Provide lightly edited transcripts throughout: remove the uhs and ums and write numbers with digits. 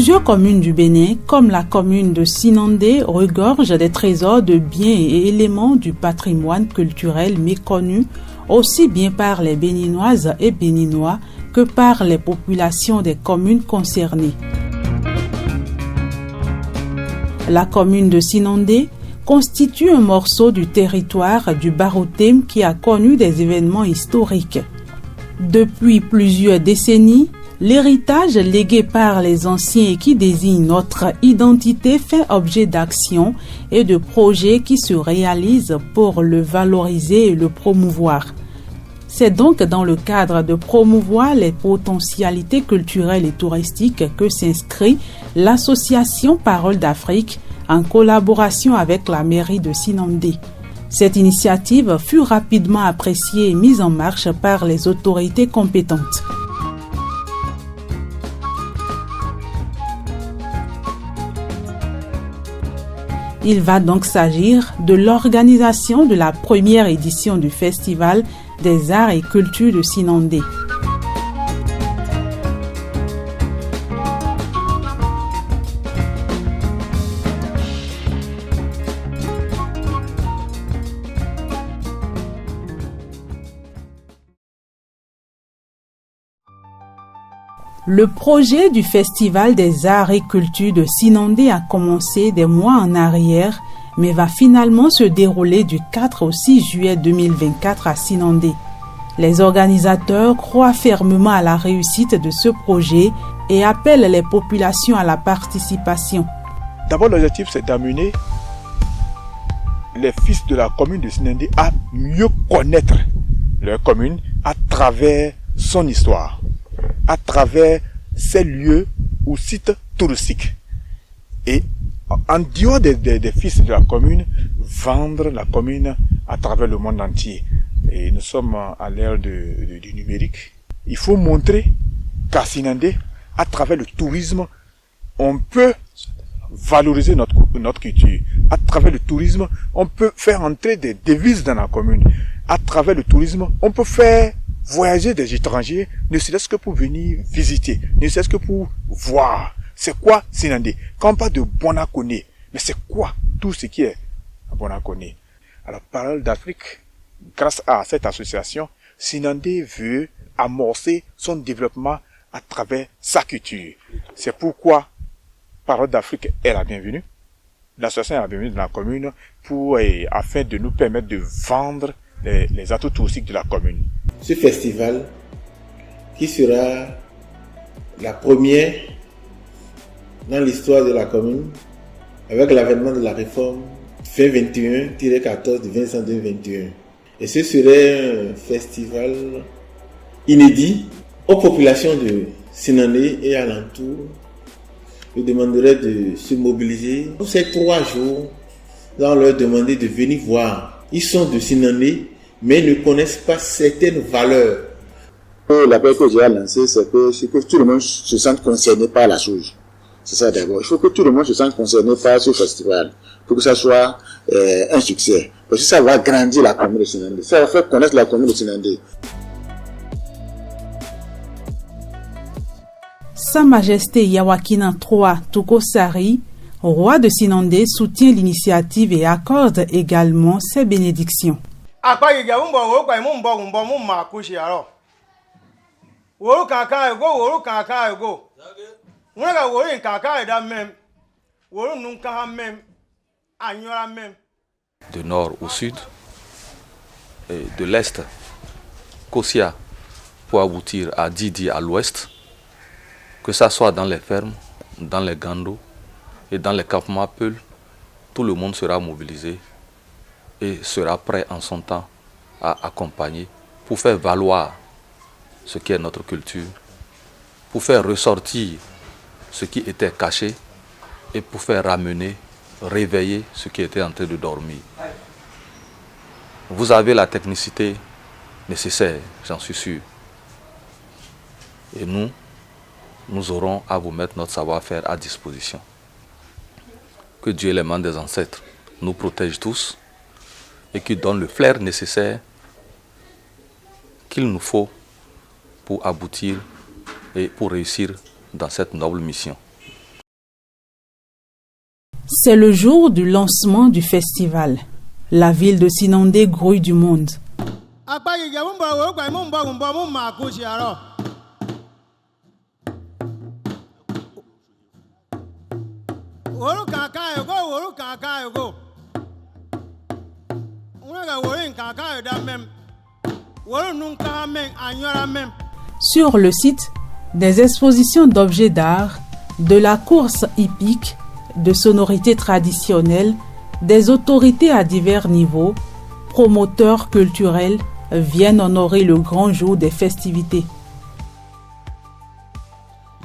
Plusieurs communes du Bénin, comme la commune de Sinandé, regorgent des trésors de biens et éléments du patrimoine culturel méconnus, aussi bien par les Béninoises et Béninois que par les populations des communes concernées. La commune de Sinandé constitue un morceau du territoire du Barotem qui a connu des événements historiques. Depuis plusieurs décennies, l'héritage légué par les anciens et qui désigne notre identité fait objet d'actions et de projets qui se réalisent pour le valoriser et le promouvoir. C'est donc dans le cadre de promouvoir les potentialités culturelles et touristiques que s'inscrit l'association Parole d'Afrique en collaboration avec la mairie de Sinandé. Cette initiative fut rapidement appréciée et mise en marche par les autorités compétentes. Il va donc s'agir de l'organisation de la première édition du Festival des arts et cultures de Sinandé. Le projet du Festival des arts et cultures de Sinandé a commencé des mois en arrière, mais va finalement se dérouler du 4 au 6 juillet 2024 à Sinandé. Les organisateurs croient fermement à la réussite de ce projet et appellent les populations à la participation. D'abord, l'objectif, c'est d'amener les fils de la commune de Sinandé à mieux connaître leur commune à travers son histoire, à travers ces lieux ou sites touristiques. Et en dehors des fils de la commune, vendre la commune à travers le monde entier. Et nous sommes à l'ère du numérique. Il faut montrer qu'à Sinandé, à travers le tourisme, on peut valoriser notre culture. À travers le tourisme, on peut faire entrer des devises dans la commune. À travers le tourisme, on peut faire voyager des étrangers, ne serait-ce que pour venir visiter, ne serait-ce que pour voir. C'est quoi Sinandé? Quand on parle de Bonakoné, mais c'est quoi tout ce qui est à Bonakoné? Alors, Parole d'Afrique, grâce à cette association, Sinandé veut amorcer son développement à travers sa culture. C'est pourquoi Parole d'Afrique est la bienvenue. L'association est la bienvenue dans la commune afin de nous permettre de vendre les atouts touristiques de la commune. Ce festival, qui sera la première dans l'histoire de la commune, avec l'avènement de la réforme fin 21-14 du 2021. Et ce serait un festival inédit aux populations de Sinandé et alentours. Je demanderai de se mobiliser. Pour ces 3 jours, nous allons leur demander de venir voir. Ils sont de Sinandé, mais ne connaissent pas certaines valeurs. L'appel que j'ai lancé, c'est que tout le monde se sente concerné par la chose. C'est ça d'abord. Il faut que tout le monde se sente concerné par ce festival pour que ça soit un succès. Parce que ça va grandir la commune de Sinandé. Ça va faire connaître la commune de Sinandé. Sa Majesté Yawakina III Tukosari, roi de Sinandé, soutient l'initiative et accorde également ses bénédictions. De nord au sud, et de l'est, Kosia, pour aboutir à Didi à l'ouest, que ce soit dans les fermes, dans les gandos et dans les campements Peul, tout le monde sera mobilisé et sera prêt en son temps à accompagner pour faire valoir ce qui est notre culture, pour faire ressortir ce qui était caché et pour faire ramener, réveiller ce qui était en train de dormir. Vous avez la technicité nécessaire, j'en suis sûr. Et nous aurons à vous mettre notre savoir-faire à disposition. Que Dieu, les mains des ancêtres, nous protège tous et qu'il donne le flair nécessaire qu'il nous faut pour aboutir et pour réussir dans cette noble mission. C'est le jour du lancement du festival. La ville de Sinandé grouille du monde. Sur le site, des expositions d'objets d'art, de la course hippique, de sonorités traditionnelles, des autorités à divers niveaux, promoteurs culturels viennent honorer le grand jour des festivités.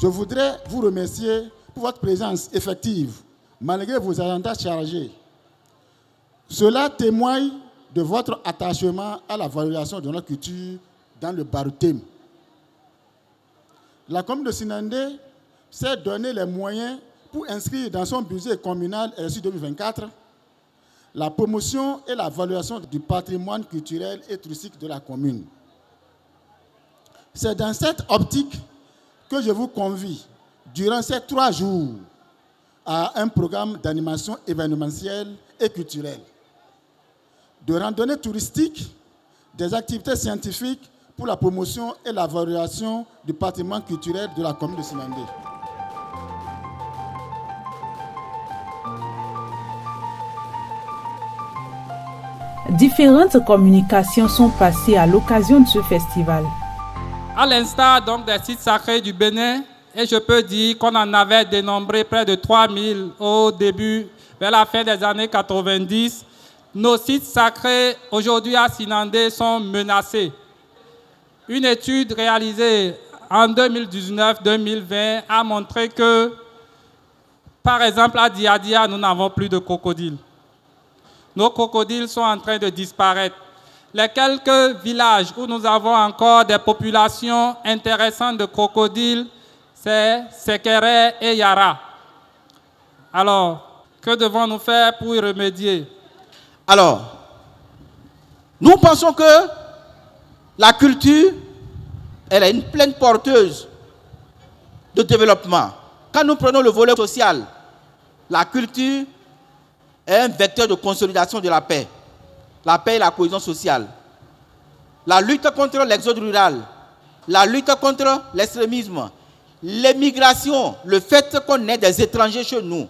Je voudrais vous remercier pour votre présence effective, malgré vos agendas chargés. Cela témoigne de votre attachement à la valorisation de notre culture dans le Baroutém. La commune de Sinandé s'est donné les moyens pour inscrire dans son budget communal RSU 2024 la promotion et la valorisation du patrimoine culturel et touristique de la commune. C'est dans cette optique que je vous convie, durant ces 3 jours, à un programme d'animation événementielle et culturelle, de randonnées touristiques, des activités scientifiques pour la promotion et la valorisation du patrimoine culturel de la commune de Sinandé. Différentes communications sont passées à l'occasion de ce festival. À l'instar donc des sites sacrés du Bénin, et je peux dire qu'on en avait dénombré près de 3000 au début, vers la fin des années 90, nos sites sacrés aujourd'hui à Sinandé sont menacés. Une étude réalisée en 2019-2020 a montré que, par exemple, à Diadia, nous n'avons plus de crocodiles. Nos crocodiles sont en train de disparaître. Les quelques villages où nous avons encore des populations intéressantes de crocodiles, c'est Sekere et Yara. Alors, que devons-nous faire pour y remédier? Alors, nous pensons que la culture, elle est une pleine porteuse de développement. Quand nous prenons le volet social, la culture est un vecteur de consolidation de la paix et la cohésion sociale. La lutte contre l'exode rural, la lutte contre l'extrémisme, l'émigration, le fait qu'on ait des étrangers chez nous,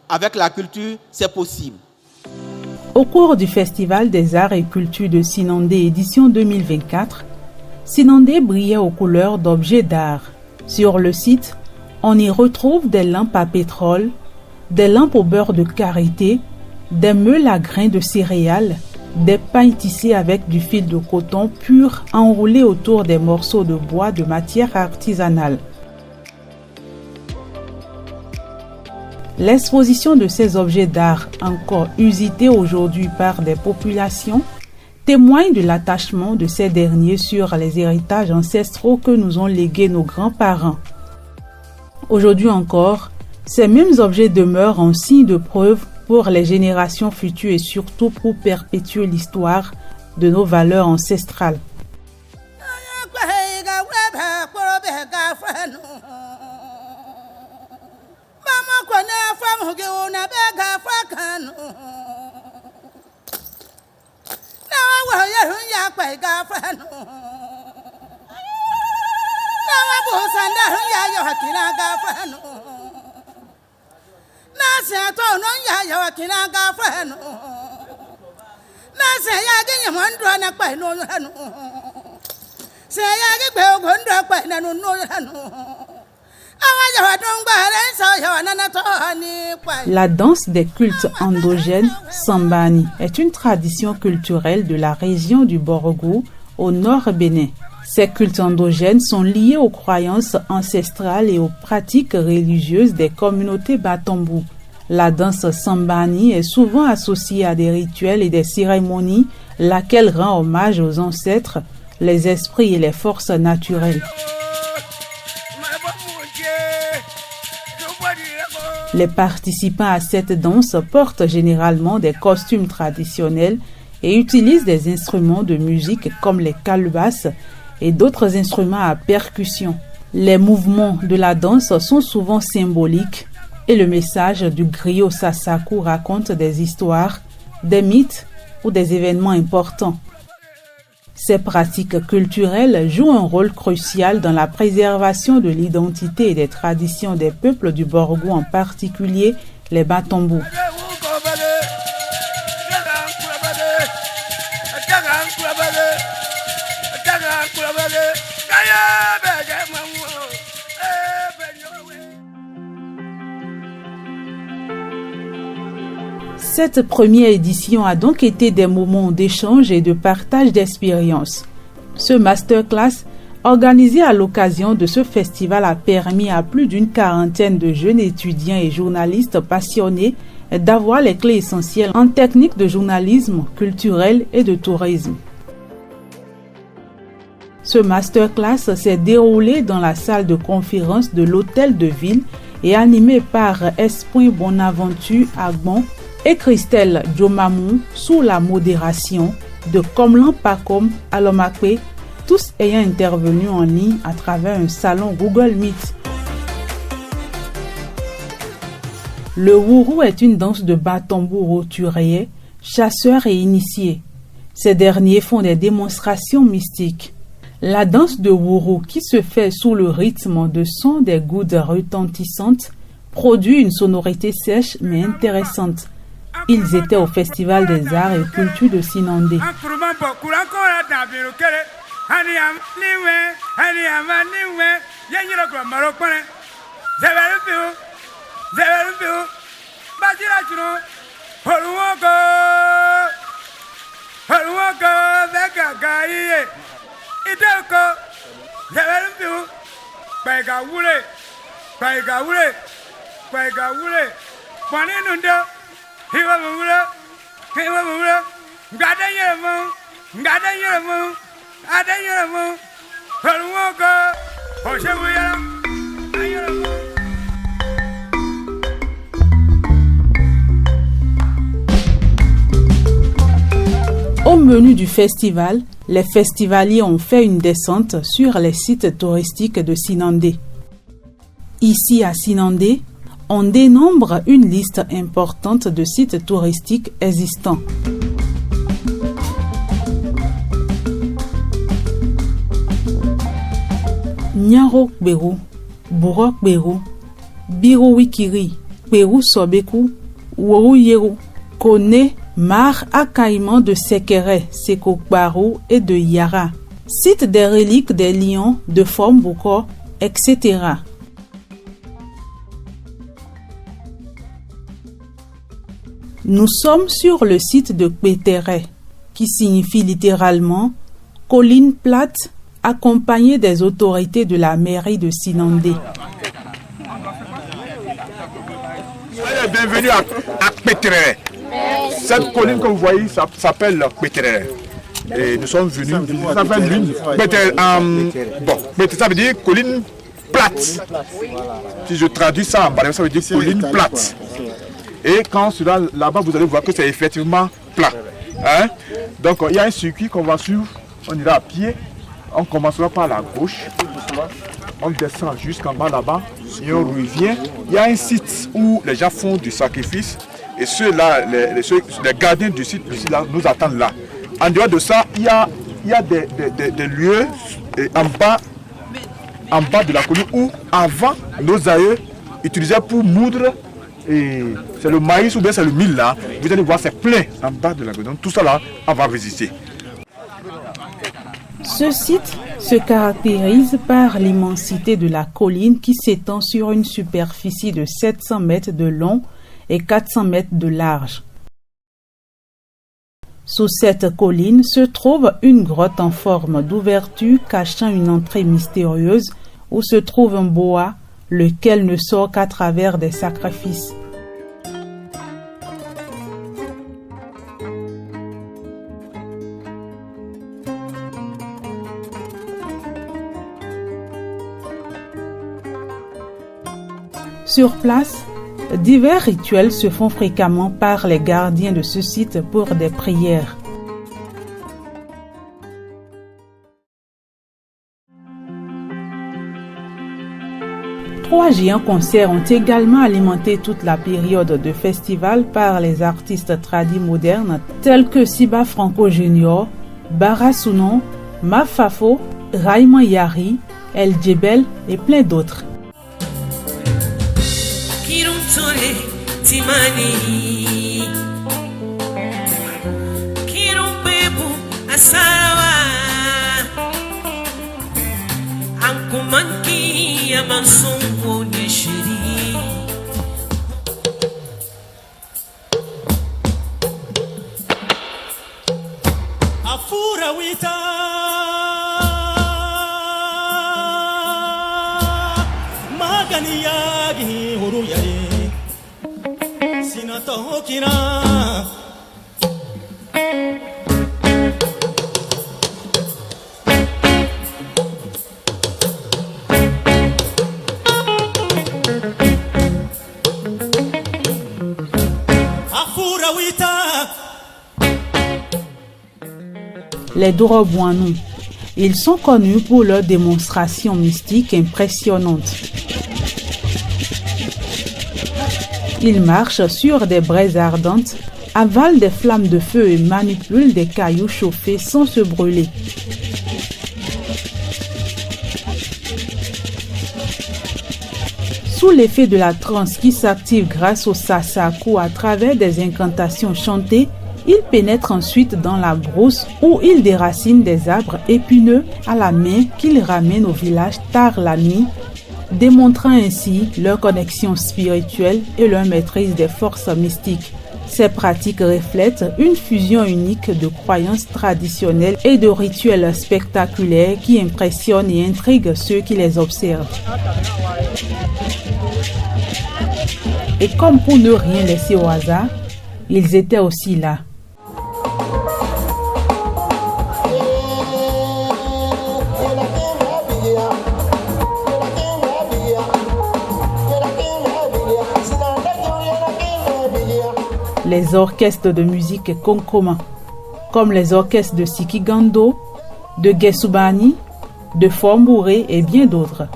avec la culture, c'est possible. Au cours du Festival des Arts et Cultures de Sinandé édition 2024, Sinandé brillait aux couleurs d'objets d'art. Sur le site, on y retrouve des lampes à pétrole, des lampes au beurre de karité, des meules à grains de céréales, des pains tissés avec du fil de coton pur enroulé autour des morceaux de bois de matière artisanale. L'exposition de ces objets d'art encore usités aujourd'hui par des populations témoigne de l'attachement de ces derniers sur les héritages ancestraux que nous ont légués nos grands-parents. Aujourd'hui encore, ces mêmes objets demeurent en signe de preuve pour les générations futures et surtout pour perpétuer l'histoire de nos valeurs ancestrales. La danse des cultes endogènes, Sambani, est une tradition culturelle de la région du Borgou, au nord Bénin. Ces cultes endogènes sont liés aux croyances ancestrales et aux pratiques religieuses des communautés Batombou. La danse Sambani est souvent associée à des rituels et des cérémonies, laquelle rend hommage aux ancêtres, les esprits et les forces naturelles. Les participants à cette danse portent généralement des costumes traditionnels et utilisent des instruments de musique comme les calebasses et d'autres instruments à percussion. Les mouvements de la danse sont souvent symboliques. Et le message du griot Sasaku raconte des histoires, des mythes ou des événements importants. Ces pratiques culturelles jouent un rôle crucial dans la préservation de l'identité et des traditions des peuples du Borgou, en particulier les Batombou. Cette première édition a donc été des moments d'échange et de partage d'expériences. Ce masterclass, organisé à l'occasion de ce festival, a permis à plus d'une quarantaine de jeunes étudiants et journalistes passionnés d'avoir les clés essentielles en technique de journalisme culturel et de tourisme. Ce masterclass s'est déroulé dans la salle de conférence de l'hôtel de ville et animé par Espoir Bonaventure Agbon et Christelle Djomamou sous la modération de Komlan Pakom Alomakwe, tous ayant intervenu en ligne à travers un salon Google Meet. Le Wuru est une danse de Batombo roturier, chasseurs et initiés. Ces derniers font des démonstrations mystiques. La danse de Wuru, qui se fait sous le rythme de sons des gouttes retentissantes, produit une sonorité sèche mais intéressante. Ils étaient au Festival des Arts et Culture de Sinandé. Au menu du festival, les festivaliers ont fait une descente sur les sites touristiques de Sinandé. Ici à Sinandé, on dénombre une liste importante de sites touristiques existants. Nyaro Kberu, Bourok Kberu, Biro Wikiri, Kberu Sobeku, Woru Yeru, Kone, Mar Akaïman de Sekere, Sekokbarou et de Yara, sites des reliques des lions de Fomboko, etc. Nous sommes sur le site de Kpetere, qui signifie littéralement colline plate, accompagné des autorités de la mairie de Sinandé. Bienvenue à Kpetere. Cette colline que vous voyez s'appelle Kpetere. Et nous sommes venus visiter. Ça s'appelle l'une. Ça veut dire colline plate. Si je traduis ça en bas, ça veut dire colline plate. Et quand cela là-bas, vous allez voir que c'est effectivement plat. Hein? Donc il y a un circuit qu'on va suivre. On ira à pied. On commencera par la gauche. On descend jusqu'en bas là-bas. Et on revient. Il y a un site où les gens font du sacrifice. Et ceux-là, les gardiens du site là, nous attendent là. En dehors de ça, il y a des lieux en bas de la colline où avant nos aïeux utilisaient pour moudre. Et c'est le maïs ou bien c'est le mil là. Vous allez voir, c'est plein en bas de la colline. Tout ça là, on va visiter. Ce site se caractérise par l'immensité de la colline qui s'étend sur une superficie de 700 mètres de long et 400 mètres de large. Sous cette colline se trouve une grotte en forme d'ouverture cachant une entrée mystérieuse où se trouve un boa, lequel ne sort qu'à travers des sacrifices. Sur place, divers rituels se font fréquemment par les gardiens de ce site pour des prières. 3 géants concerts ont également alimenté toute la période de festival par les artistes tradis modernes tels que Siba Franco Junior, Bara Sounon, Mafafo, Raïman Yari, El Djebel et plein d'autres. Afura wita magani yagi huru yari sinato hokira Les Dorobouanou. Ils sont connus pour leurs démonstrations mystiques impressionnantes. Ils marchent sur des braises ardentes, avalent des flammes de feu et manipulent des cailloux chauffés sans se brûler. Sous l'effet de la transe qui s'active grâce au sasaku à travers des incantations chantées, ils pénètrent ensuite dans la brousse où ils déracinent des arbres épineux à la main qu'ils ramènent au village tard la nuit, démontrant ainsi leur connexion spirituelle et leur maîtrise des forces mystiques. Ces pratiques reflètent une fusion unique de croyances traditionnelles et de rituels spectaculaires qui impressionnent et intriguent ceux qui les observent. Et comme pour ne rien laisser au hasard, ils étaient aussi là. Les orchestres de musique konkoma, comme les orchestres de Sikigando, de Gesubani, de Formbouré et bien d'autres.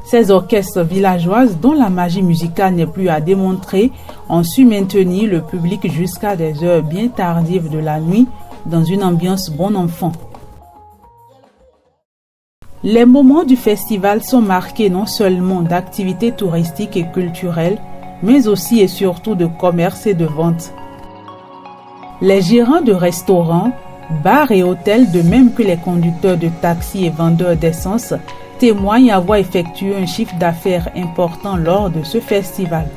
Ces orchestres villageoises, dont la magie musicale n'est plus à démontrer, ont su maintenir le public jusqu'à des heures bien tardives de la nuit dans une ambiance bon enfant. Les moments du festival sont marqués non seulement d'activités touristiques et culturelles, mais aussi et surtout de commerce et de vente. Les gérants de restaurants, bars et hôtels, de même que les conducteurs de taxis et vendeurs d'essence, témoignent avoir effectué un chiffre d'affaires important lors de ce festival.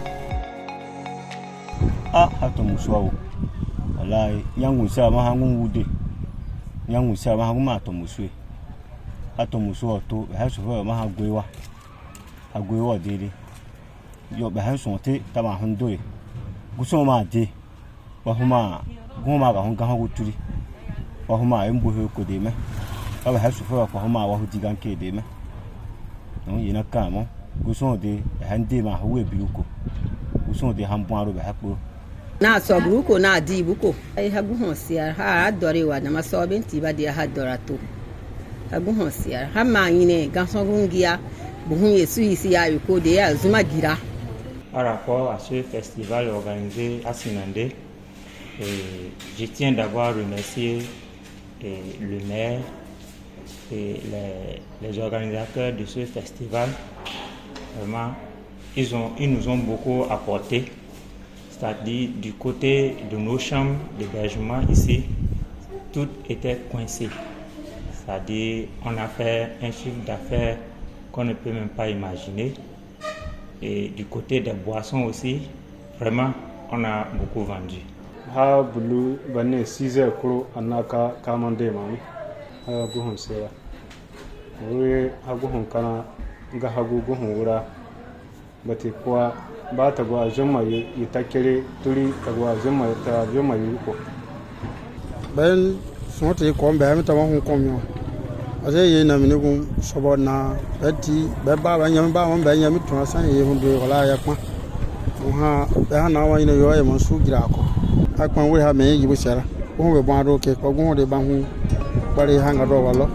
Na sobruko na dibuko ai hagu honsiar ha adore wa na masoben tiba dia ha dorato hagu honsiar ha manyine gansongungia buhun yesu isi ya yuko de ya zuma gira. Par rapport à ce festival organisé à Sinandé, je tiens d'abord à remercier le maire et les organisateurs de ce festival. Vraiment, ils nous ont beaucoup apporté, c'est-à-dire du côté de nos chambres d'hébergement ici, tout était coincé. C'est-à-dire on a fait un chiffre d'affaires qu'on ne peut même pas imaginer. Et du côté des boissons aussi, vraiment, on a beaucoup vendu. Ha bulu bane 6h kuro anaka kamande mami ha guhun seya wuri ha guhun kana ga hagu guhun wura bate kwa ba ta gwa jama yi takere turi ta gwa jama ta jama yi ko ben sonte ko mbe mi ta hun ko mi ase ye na mi ne gun sobo na beti be ba ba nyam ba mon be nyam tun san ye hun do wala ya kwa ha be ha na wa ina yo ye mon su gira ko akpan we ha me yi bo sara ko we bon ado ke ko gun de ba hu bari hanga do walo.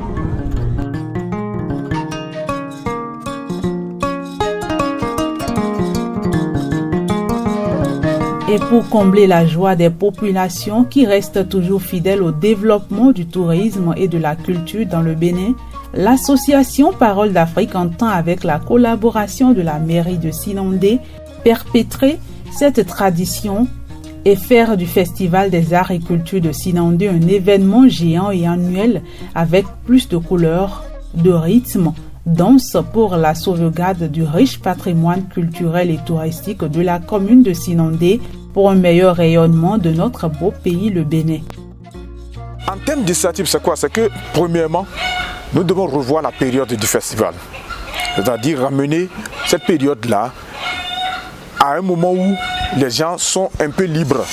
Et pour combler la joie des populations qui restent toujours fidèles au développement du tourisme et de la culture dans le Bénin, l'association Parole d'Afrique entend, avec la collaboration de la mairie de Sinandé, perpétrer cette tradition et faire du Festival des Arts et Cultures de Sinandé un événement géant et annuel avec plus de couleurs, de rythme, danse pour la sauvegarde du riche patrimoine culturel et touristique de la commune de Sinandé pour un meilleur rayonnement de notre beau pays, le Bénin. En termes d'initiative, c'est quoi? C'est que, premièrement, nous devons revoir la période du festival. C'est-à-dire ramener cette période-là à un moment où les gens sont un peu libres.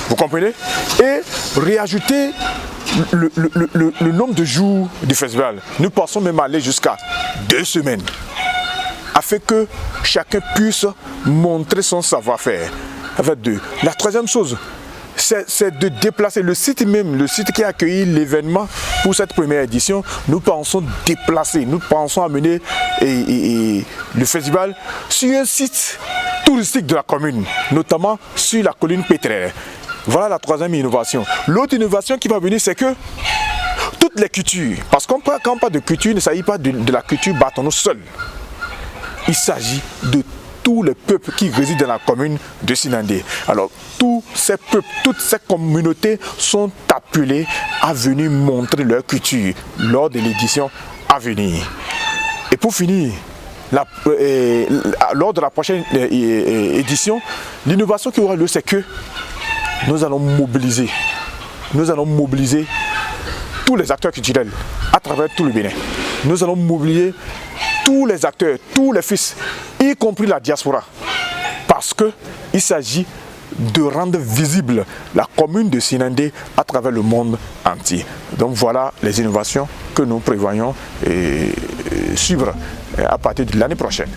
Vous comprenez? Et réajouter le nombre de jours du festival. Nous pensons même aller jusqu'à 2 semaines, afin que chacun puisse montrer son savoir-faire. La troisième chose, c'est de déplacer le site même, le site qui a accueilli l'événement pour cette première édition. Nous pensons déplacer, nous pensons amener le festival sur un site touristique de la commune, notamment sur la colline pétrolière. Voilà la troisième innovation. L'autre innovation qui va venir, c'est que toutes les cultures, parce qu'on quand on parle de culture, il ne s'agit pas de la culture bâtonneau seule. Il s'agit de tous les peuples qui résident dans la commune de Sinandé. Alors, tous ces peuples, toutes ces communautés sont appelées à venir montrer leur culture lors de l'édition à venir. Et pour finir, lors de la prochaine édition, l'innovation qui aura lieu, c'est que nous allons mobiliser tous les acteurs culturels à travers tout le Bénin. Nous allons mobiliser tous les acteurs, tous les fils, y compris la diaspora, parce qu'il s'agit de rendre visible la commune de Sinandé à travers le monde entier. Donc voilà les innovations que nous prévoyons suivre à partir de l'année prochaine.